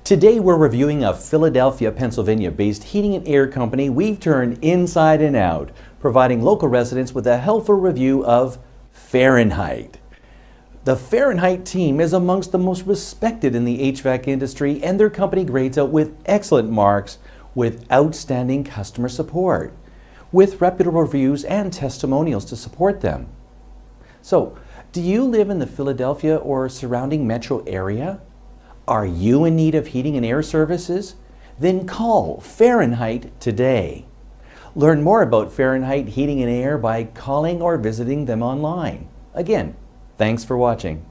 Today we're reviewing a Philadelphia, Pennsylvania-based heating and air company we've turned inside and out, providing local residents with a helpful review of Fahrenheit. The Fahrenheit team is amongst the most respected in the HVAC industry, and their company grades out with excellent marks with outstanding customer support, with reputable reviews and testimonials to support them. So, do you live in the Philadelphia or surrounding metro area? Are you in need of heating and air services? Then call Fahrenheit today. Learn more about Fahrenheit Heating and Air by calling or visiting them online. Again, thanks for watching.